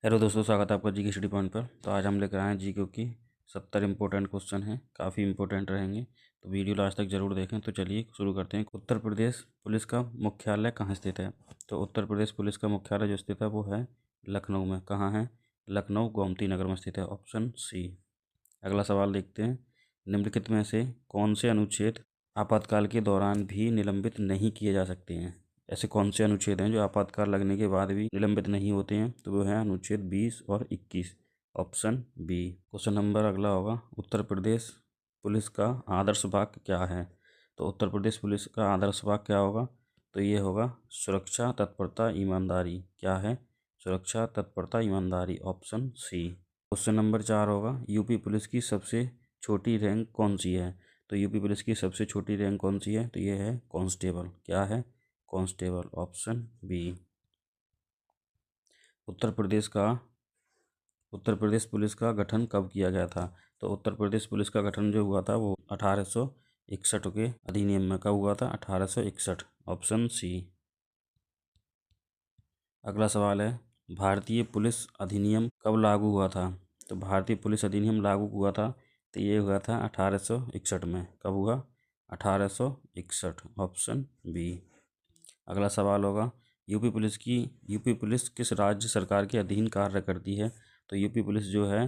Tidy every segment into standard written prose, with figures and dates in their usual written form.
Hello दोस्तों, स्वागत है आपका जी के स्टडी पॉइंट पर। तो आज हम लेकर आए हैं जी की 70 इंपॉर्टेंट क्वेश्चन हैं, काफ़ी इंपॉर्टेंट रहेंगे। तो वीडियो लास्ट तक जरूर देखें। तो चलिए शुरू करते हैं। उत्तर प्रदेश पुलिस का मुख्यालय कहाँ स्थित है? तो उत्तर प्रदेश पुलिस का मुख्यालय जो स्थित है वो है लखनऊ में। कहाँ है? लखनऊ गोमती नगर में स्थित है, ऑप्शन सी। अगला सवाल देखते हैं। निम्नलिखित में से कौन से अनुच्छेद आपातकाल के दौरान भी निलंबित नहीं किए जा सकते हैं? ऐसे कौन से अनुच्छेद हैं जो आपातकाल लगने के बाद भी निलंबित नहीं होते हैं? तो वो है अनुच्छेद 20 और 21, ऑप्शन बी। क्वेश्चन नंबर अगला होगा, उत्तर प्रदेश पुलिस का आदर्श वाक्य क्या है? तो उत्तर प्रदेश पुलिस का आदर्श वाक्य क्या होगा? तो ये होगा सुरक्षा, तत्परता, ईमानदारी। क्या है? सुरक्षा, तत्परता, ईमानदारी, ऑप्शन सी। क्वेश्चन नंबर 4 होगा, यूपी पुलिस की सबसे छोटी रैंक कौन सी है? तो यूपी पुलिस की सबसे छोटी रैंक कौन सी है? तो ये है कांस्टेबल। क्या है? Constable, option B. Uttar Pradesh police का गठन कब किया गया था? तो उत्तर प्रदेश पुलिस का गठन जो हुआ था वो 1861 के अधिनियम में। कब हुआ था? 1861, ऑप्शन सी। अगला सवाल है, भारतीय पुलिस अधिनियम कब लागू हुआ था? तो भारतीय पुलिस अधिनियम लागू हुआ था तो ये हुआ था 1861 में। कब हुआ? 1861, ऑप्शन बी। अगला सवाल होगा, यूपी पुलिस किस राज्य सरकार के अधीन कार्य करती है? तो यूपी पुलिस जो है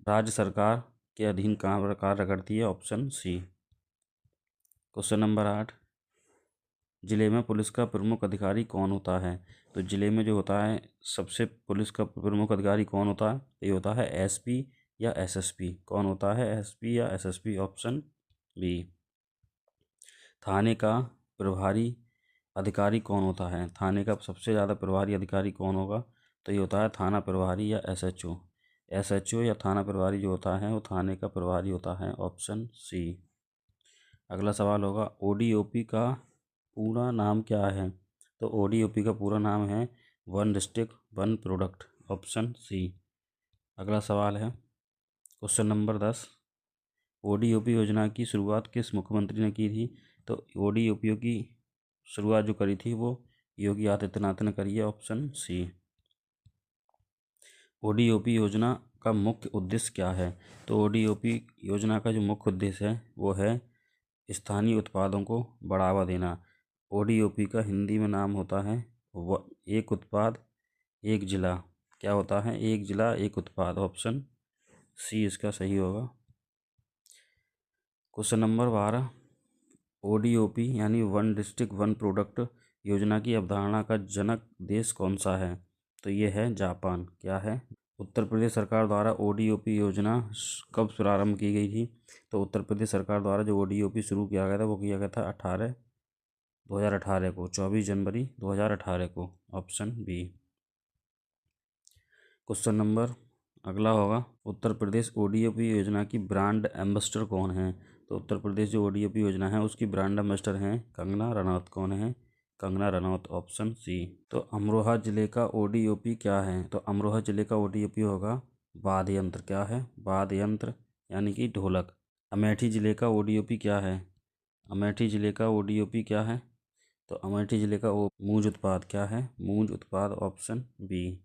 राज्य सरकार के अधीन कार्य करती है, ऑप्शन सी। क्वेश्चन नंबर 8, जिले में पुलिस का प्रमुख अधिकारी कौन होता है? तो जिले में जो होता है सबसे पुलिस का प्रमुख अधिकारी कौन होता है? ये होता है एसपी या एसएसपी। कौन होता है? एसपी या एसएसपी, ऑप्शन बी। थाने का प्रभारी अधिकारी कौन होता है? थाने का सबसे ज़्यादा प्रभारी अधिकारी कौन होगा? तो ये होता है थाना प्रभारी या एसएचओ। एसएचओ या थाना प्रभारी जो होता है वो थाने का प्रभारी होता है, ऑप्शन सी। अगला सवाल होगा, ओडीओपी का पूरा नाम क्या है? तो ओडीओपी का पूरा नाम है one district one product, option C. अगला सवाल है क्वेश्चन नंबर 10, ओडीओपी योजना की शुरुआत किस मुख्यमंत्री ने की थी? तो ओडीओपी की शुरुआत जो करी थी वो योगी आदित्यनाथ ने करी है, ऑप्शन सी। ओडीओपी योजना का मुख्य उद्देश्य क्या है? तो ओडीओपी योजना का जो मुख्य उद्देश्य है वो है स्थानीय उत्पादों को बढ़ावा देना। ओडीओपी का हिंदी में नाम होता है एक उत्पाद एक जिला। क्या होता है? एक जिला एक उत्पाद, ऑप्शन सी इसका सही होगा। क्वेश्चन नंबर 12, ओडीओपी यानी वन डिस्ट्रिक्ट वन प्रोडक्ट योजना की अवधारणा का जनक देश कौन सा है? तो ये है जापान। क्या है? उत्तर प्रदेश सरकार द्वारा ओडीओपी योजना कब प्रारंभ की गई थी? तो उत्तर प्रदेश सरकार द्वारा जो ओडीओपी शुरू किया गया था वो किया गया था 2018 को, 24 जनवरी 2018 को, ऑप्शन बी। क्वेश्चन नंबर अगला होगा, उत्तर प्रदेश ओडीओपी योजना की ब्रांड एम्बेसडर कौन है? तो उत्तर प्रदेश जो ओडीओपी योजना है उसकी ब्रांड एम्बेसडर हैं कंगना रनौत। कौन है? Kangana Ranaut, option C. तो अमरोहा जिले का ओडीओपी क्या है? तो अमरोहा जिले का ओडीओपी होगा वाद्य यंत्र। क्या है? वाद्य यंत्र यानी कि ढोलक। अमेठी जिले का ओडीओपी क्या है? अमेठी जिले का ओडीओपी क्या है? तो अमेठी जिले का मूंज उत्पाद। क्या है? मूंज उत्पाद, ऑप्शन बी।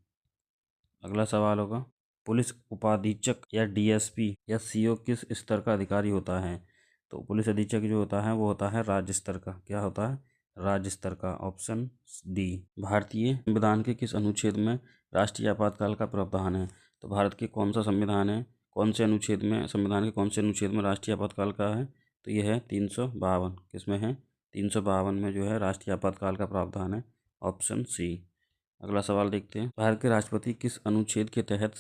अगला सवाल होगा, पुलिस उपाधीक्षक या डीएसपी या सीओ किस स्तर का अधिकारी होता है? तो पुलिस अधीक्षक जो होता है वो होता है राज्य स्तर का। क्या होता है? राज्य स्तर का, ऑप्शन डी। भारतीय संविधान के किस अनुच्छेद में राष्ट्रीय आपातकाल का प्रावधान है? तो भारत के कौन सा संविधान है, कौन से अनुच्छेद में, संविधान के कौन से अनुच्छेद में राष्ट्रीय आपातकाल का है? तो ये है 352। किसमें है? 352 में जो है राष्ट्रीय आपातकाल का प्रावधान है, ऑप्शन सी। अगला सवाल देखते हैं, भारत के राष्ट्रपति किस अनुच्छेद के तहत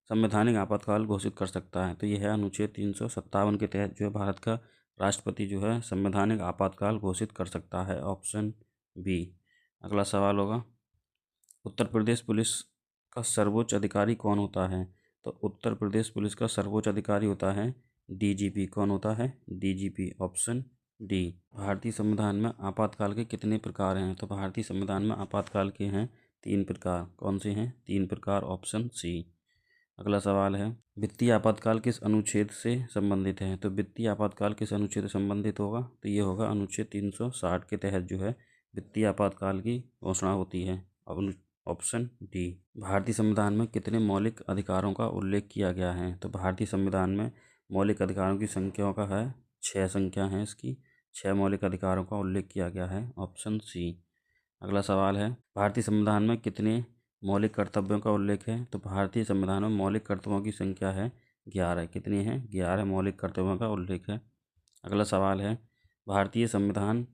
संवैधानिक आपातकाल घोषित कर सकता है? तो यह है अनुच्छेद 357 के तहत जो है भारत का राष्ट्रपति जो है संवैधानिक आपातकाल घोषित कर सकता है, ऑप्शन बी। अगला सवाल होगा, उत्तर प्रदेश पुलिस का सर्वोच्च अधिकारी कौन होता है? तो उत्तर प्रदेश पुलिस का सर्वोच्च अधिकारी होता है डीजीपी। कौन होता है? DGP, option D. भारतीय संविधान में आपातकाल के कितने प्रकार हैं? तो भारतीय संविधान में आपातकाल के हैं 3 प्रकार। कौन से हैं? 3 प्रकार, ऑप्शन सी। अगला सवाल है, वित्तीय आपातकाल किस अनुच्छेद से संबंधित है? तो वित्तीय आपातकाल किस अनुच्छेद से संबंधित होगा? तो ये होगा अनुच्छेद 360 के तहत जो है वित्तीय आपातकाल की घोषणा होती है। अब ऑप्शन डी। भारतीय संविधान में कितने मौलिक अधिकारों का उल्लेख किया गया है? तो भारतीय संविधान में मौलिक अधिकारों की संख्या का है 6 संख्या है इसकी। 6 मौलिक अधिकारों का उल्लेख किया गया है, ऑप्शन सी। अगला सवाल है, भारतीय संविधान में कितने मौलिक कर्तव्यों का उल्लेख है? तो भारतीय संविधान में मौलिक कर्तव्यों की संख्या है 11। कितनी है? 11 मौलिक कर्तव्यों का उल्लेख है। अगला सवाल है, भारतीय संविधान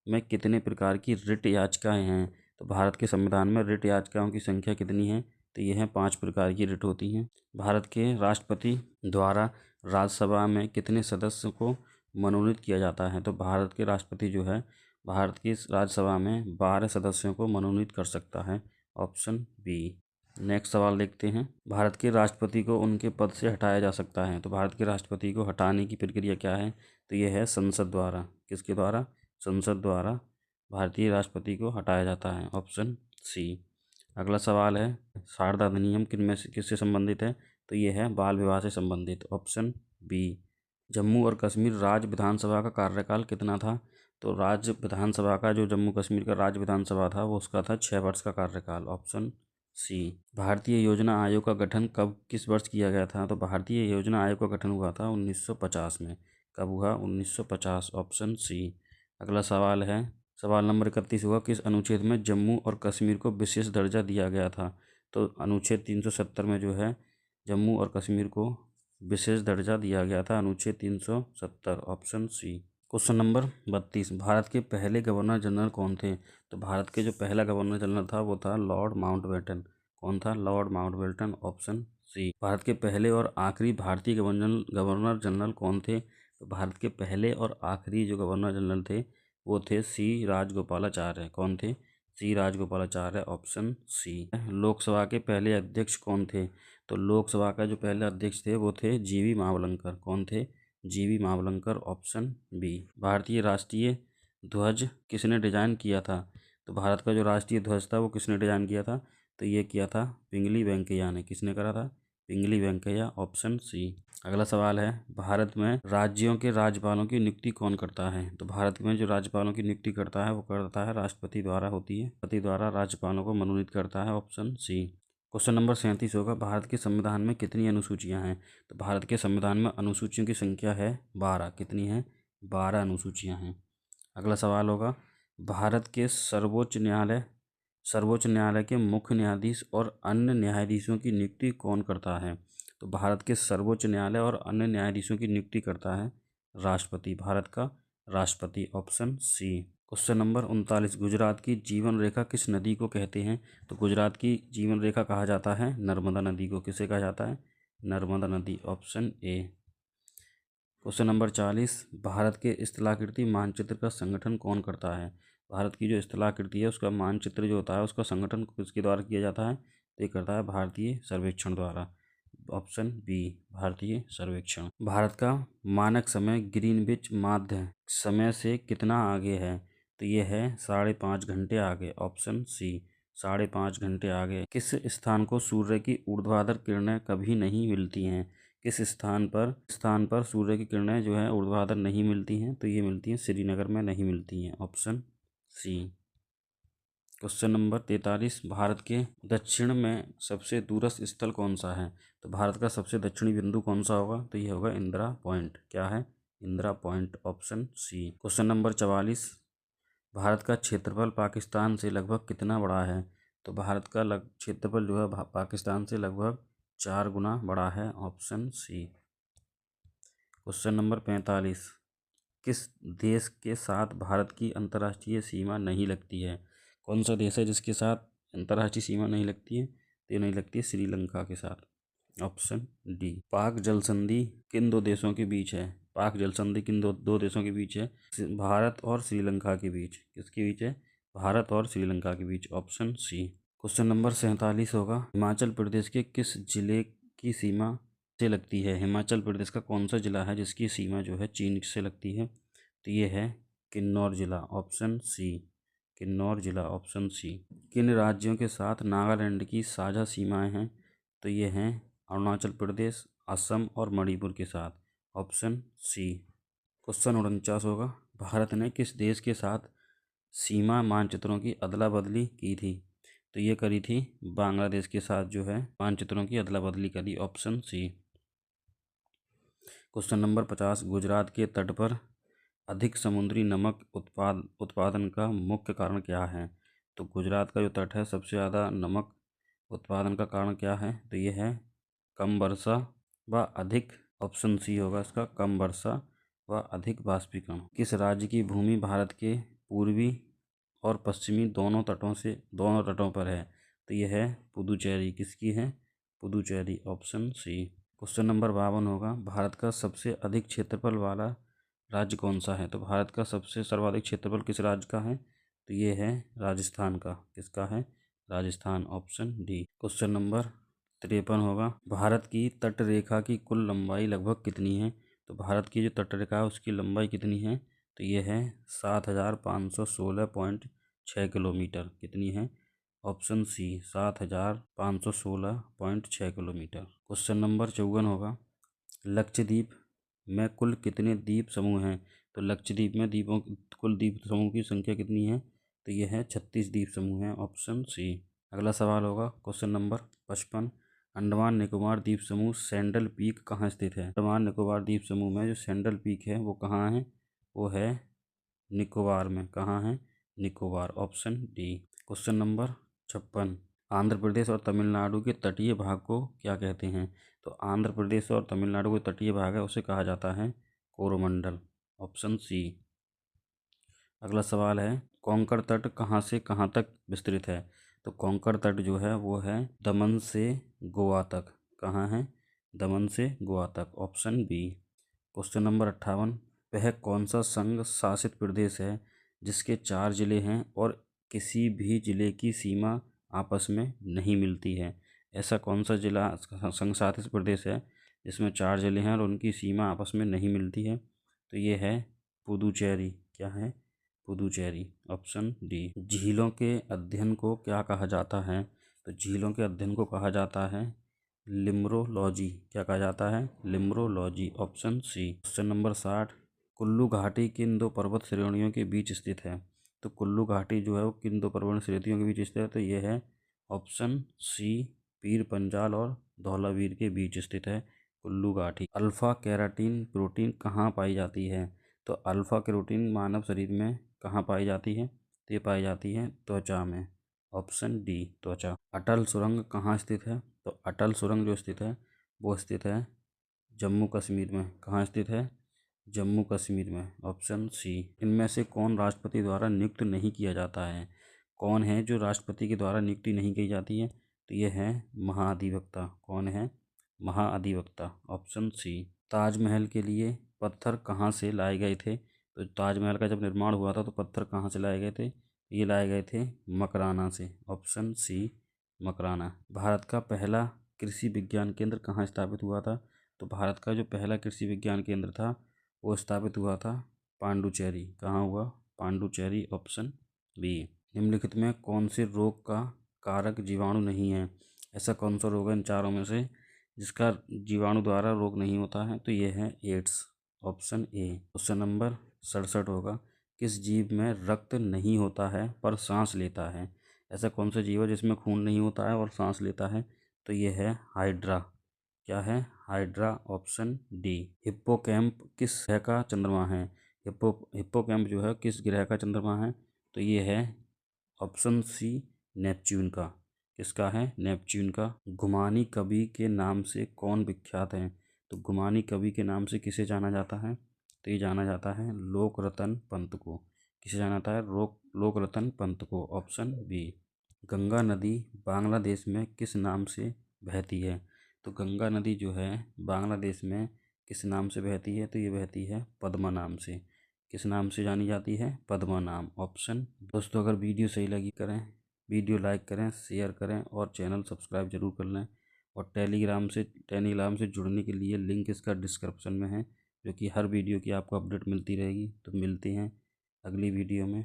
में कितने प्रकार की रिट याचिकाएं हैं? तो भारत के संविधान में रिट याचिकाओं की संख्या कितनी है? तो ये हैं 5 प्रकार की रिट होती हैं। भारत के राष्ट्रपति द्वारा राज्यसभा में कितने सदस्य को मनोनीत किया जाता है? तो भारत के राष्ट्रपति जो है भारत की राज्यसभा में 12 सदस्यों को मनोनीत कर सकता है, ऑप्शन बी। नेक्स्ट सवाल देखते हैं, भारत के राष्ट्रपति को उनके पद से हटाया जा सकता है। तो भारत के राष्ट्रपति को हटाने की प्रक्रिया क्या है? तो यह है संसद द्वारा। किसके द्वारा? संसद द्वारा भारतीय राष्ट्रपति को हटाया जाता है, ऑप्शन सी। अगला सवाल है, शारदा अधिनियम किनमें से किससे संबंधित है? तो यह है बाल विवाह से संबंधित, ऑप्शन बी। जम्मू और कश्मीर राज्य विधानसभा का कार्यकाल कितना था? तो राज्य विधानसभा का जो जम्मू कश्मीर का राज्य विधानसभा था वो उसका था 6 वर्ष का कार्यकाल, ऑप्शन सी। भारतीय योजना आयोग का गठन कब किस वर्ष किया गया था? तो भारतीय योजना आयोग का गठन हुआ था 1950 में। कब हुआ? 1950, ऑप्शन सी। अगला सवाल है, सवाल नंबर 31 होगा, किस अनुच्छेद में जम्मू और कश्मीर को विशेष दर्जा दिया गया था? तो अनुच्छेद 370 में जो है जम्मू और कश्मीर को विशेष दर्जा दिया गया था, अनुच्छेद 370, option C. Question number 32, Bharat के पहले गवर्नर जनरल कौन थे? तो भारत के जो पहला गवर्नर जनरल था वो था लॉर्ड माउंटबेटन। कौन था? Lord Mountbatten, option C. Bharat के पहले और आखिरी भारतीय गवर्नर जनरल कौन थे? तो भारत के पहले और आखिरी जो गवर्नर जनरल थे वो थे सी राजगोपालाचार्य। कौन थे? सी राजगोपालाचार्य, ऑप्शन सी। लोकसभा के पहले अध्यक्ष कौन थे? तो लोकसभा का जो पहले अध्यक्ष थे वो थे जीवी महावलंकर। कौन थे? जीवी महावलंकर, ऑप्शन बी। भारतीय राष्ट्रीय ध्वज किसने डिजाइन किया था? तो भारत का जो राष्ट्रीय ध्वज था वो किसने डिजाइन किया था? तो ये किया था पिंगली वेंकैया ने। किसने करा था? पिंगली वेंकैया, ऑप्शन सी। अगला सवाल है, भारत में राज्यों के राज्यपालों की नियुक्ति कौन करता है? तो भारत में जो राज्यपालों की नियुक्ति करता है वो करता है राष्ट्रपति द्वारा होती है। राष्ट्रपति द्वारा राज्यपालों को मनोनीत करता है, ऑप्शन सी। क्वेश्चन नंबर 37 होगा, भारत के संविधान में कितनी अनुसूचियां हैं? तो भारत के संविधान में अनुसूचियों की संख्या है 12। कितनी है? 12 अनुसूचियां हैं। अगला सवाल होगा, भारत के सर्वोच्च न्यायालय के मुख्य न्यायाधीश और अन्य न्यायाधीशों की नियुक्ति कौन करता है? तो भारत के सर्वोच्च न्यायालय और अन्य न्यायाधीशों की नियुक्ति करता है राष्ट्रपति, भारत का राष्ट्रपति, option C. Question number 39, Gujarat की जीवन रेखा किस नदी को कहते हैं? तो गुजरात की जीवन रेखा कहा जाता है नर्मदा नदी को। किसे कहा जाता है? नर्मदा नदी, option A. Question number 40, Bharat के स्थलाकृति मानचित्र का संगठन कौन करता है? भारत की जो स्थलाकृति है उसका मानचित्र जो होता है उसका संगठन किसके द्वारा किया जाता है? तो ये करता है भारतीय सर्वेक्षण द्वारा, ऑप्शन बी, भारतीय सर्वेक्षण। भारत का मानक समय ग्रीनविच माध्य समय से कितना आगे है? तो ये है 5.5 घंटे आगे, ऑप्शन सी, 5.5 घंटे आगे। किस स्थान को सूर्य की ऊर्ध्वाधर किरणें कभी नहीं मिलती हैं? किस स्थान पर सूर्य की किरणें जो है ऊर्ध्वाधर नहीं मिलती हैं? तो ये मिलती हैं श्रीनगर में नहीं मिलती हैं, option C. Question number 43, Bharat के दक्षिण में सबसे दूरस्थ स्थल कौन सा है? तो भारत का सबसे दक्षिणी बिंदु कौन सा होगा? तो ये होगा इंदिरा पॉइंट। क्या है? Indira Point, option C. Question number 44, Bharat का क्षेत्रफल पाकिस्तान से लगभग कितना बड़ा है? तो भारत का क्षेत्रफल जो है पाकिस्तान से लगभग 4 गुना बड़ा है, ऑप्शन सी। क्वेश्चन नंबर 45, किस देश के साथ भारत की अंतर्राष्ट्रीय सीमा नहीं लगती है? कौन सा देश है जिसके साथ अंतर्राष्ट्रीय सीमा नहीं लगती है? तो ये नहीं लगती है श्रीलंका के साथ, ऑप्शन डी। पाक जल संधि किन दो देशों के बीच है? पाक जल संधि किन दो देशों के बीच है? भारत और श्रीलंका के बीच। किसके बीच है? भारत और श्रीलंका के बीच, ऑप्शन सी। क्वेश्चन नंबर 47 होगा, हिमाचल प्रदेश के किस जिले की सीमा से लगती है? हिमाचल प्रदेश का कौन सा जिला है जिसकी सीमा जो है चीन से लगती है? तो ये है किन्नौर जिला, ऑप्शन सी, किन्नौर जिला, ऑप्शन सी। किन राज्यों के साथ नागालैंड की साझा सीमाएं हैं? तो ये हैं अरुणाचल प्रदेश, असम और मणिपुर के साथ, ऑप्शन सी। क्वेश्चन 49 होगा, भारत ने किस देश के साथ सीमा मानचित्रों की अदला बदली की थी? तो ये करी थी बांग्लादेश के साथ जो है मानचित्रों की अदला बदली करी, option C. Question number 50, Gujarat के तट पर अधिक समुद्री नमक उत्पादन का मुख्य कारण क्या है? तो गुजरात का जो तट है सबसे ज़्यादा नमक उत्पादन का कारण क्या है? तो ये है कम वर्षा व अधिक, ऑप्शन सी होगा इसका, कम वर्षा व अधिक वाष्पीकरण। किस राज्य की भूमि भारत के पूर्वी और पश्चिमी दोनों तटों पर है? तो यह है पुदुचेरी। किसकी है? Puducherry, option C. Question number 52 होगा, भारत का सबसे अधिक क्षेत्रफल वाला राज्य कौन सा है? तो भारत का सबसे सर्वाधिक क्षेत्रफल किस राज्य का है? तो ये है राजस्थान का। किसका है? Rajasthan, option D. Question number 53 होगा, भारत की तट रेखा की कुल लंबाई लगभग कितनी है? तो भारत की जो तट रेखा है उसकी लंबाई कितनी है? तो ये है 7516.6 किलोमीटर। कितनी है? Option C, 7516.6 kilometre. Question number 54 होगा, लक्षद्वीप में कुल कितने द्वीप समूह हैं? तो लक्षद्वीप में कुल द्वीप समूह की संख्या कितनी है? तो यह है 36 द्वीप समूह हैं, ऑप्शन सी। अगला सवाल होगा क्वेश्चन नंबर 55, अंडमान निकोबार द्वीप समूह सैंडल पीक कहाँ स्थित है? अंडमान निकोबार द्वीप समूह में जो सैंडल पीक है वो कहाँ है? वो है निकोबार में। कहाँ है? Nicobar, option D. Question number 56, Andhra Pradesh और तमिलनाडु के तटीय भाग को क्या कहते हैं? तो आंध्र प्रदेश और तमिलनाडु का तटीय भाग है उसे कहा जाता है कोरोमंडल, ऑप्शन सी। अगला सवाल है, कोंकण तट कहाँ से कहाँ तक विस्तृत है? तो कोंकण तट जो है वो है दमन से गोवा तक। कहाँ है? दमन से गोवा तक, ऑप्शन बी। क्वेश्चन नंबर 58, वह कौन सा संघ शासित प्रदेश है जिसके 4 जिले हैं और किसी भी जिले की सीमा आपस में नहीं मिलती है? ऐसा कौन सा जिला संघ शासित प्रदेश है जिसमें 4 जिले हैं और उनकी सीमा आपस में नहीं मिलती है? तो ये है पुदुचेरी। क्या है? Puducherry, option D. झीलों के अध्ययन को क्या कहा जाता है? तो झीलों के अध्ययन को कहा जाता है लिम्रोलॉजी। क्या कहा जाता है? Limnology, option C. Question number 60, Kullu घाटी किन 2 पर्वत श्रेणियों के बीच स्थित है? तो कुल्लू घाटी जो है वो किन 2 पर्वत श्रेणियों के बीच स्थित है? तो ये है ऑप्शन सी, पीर पंजाल और धौलावीर के बीच स्थित है कुल्लू घाटी। अल्फा केराटिन प्रोटीन कहाँ पाई जाती है? तो अल्फा केराटिन मानव शरीर में कहाँ पाई जाती है? तो ये पाई जाती है त्वचा में, ऑप्शन डी, त्वचा। अटल सुरंग कहाँ स्थित है? तो अटल सुरंग जो स्थित है वो स्थित है जम्मू कश्मीर में। कहाँ स्थित है? जम्मू कश्मीर में, ऑप्शन सी। इनमें से कौन राष्ट्रपति द्वारा नियुक्त नहीं किया जाता है? कौन है जो राष्ट्रपति के द्वारा नियुक्ति नहीं की जाती है? तो ये है महाधिवक्ता। कौन है? महाधिवक्ता, ऑप्शन सी। ताजमहल के लिए पत्थर कहाँ से लाए गए थे? तो ताजमहल का जब निर्माण हुआ था तो पत्थर कहाँ से लाए गए थे? ये लाए गए थे मकराना से, ऑप्शन सी, मकराना। भारत का पहला कृषि विज्ञान केंद्र कहाँ स्थापित हुआ था? तो भारत का जो पहला कृषि विज्ञान केंद्र था वो स्थापित हुआ था पांडुचेरी। कहाँ हुआ? Pondicherry, option B. निम्नलिखित में कौन से रोग का कारक जीवाणु नहीं है? ऐसा कौन सा रोग है इन चारों में से जिसका जीवाणु द्वारा रोग नहीं होता है? तो ये है AIDS, option A. Question number 67 होगा, किस जीव में रक्त नहीं होता है पर सांस लेता है? ऐसा कौन सा जीव है जिसमें खून नहीं होता है और सांस लेता है? तो ये है हाइड्रा। क्या है? Hydra, option D. हिप्पोकैम्प किस ग्रह का चंद्रमा है? हिप्पोकैम्प जो है किस ग्रह का चंद्रमा है? तो ये है ऑप्शन सी, नेपच्यून का। किसका है? नेपच्यून का। घुमानी कवि के नाम से कौन विख्यात है? तो घुमानी कवि के नाम से किसे जाना जाता है? तो ये जाना जाता है लोकरतन पंत को। किसे जाना जाता है? लोकरतन पंत को, ऑप्शन बी। गंगा नदी बांग्लादेश में किस नाम से बहती है? तो गंगा नदी जो है बांग्लादेश में किस नाम से बहती है? तो ये बहती है पद्मा नाम से। किस नाम से जानी जाती है? पद्मा नाम, ऑप्शन। दोस्तों अगर वीडियो सही लगी करें, वीडियो लाइक करें, शेयर करें और चैनल सब्सक्राइब जरूर कर लें। और टेलीग्राम से जुड़ने के लिए लिंक इसका डिस्क्रिप्शन में है, जो कि हर वीडियो की आपको अपडेट मिलती रहेगी। तो मिलते हैं अगली वीडियो में।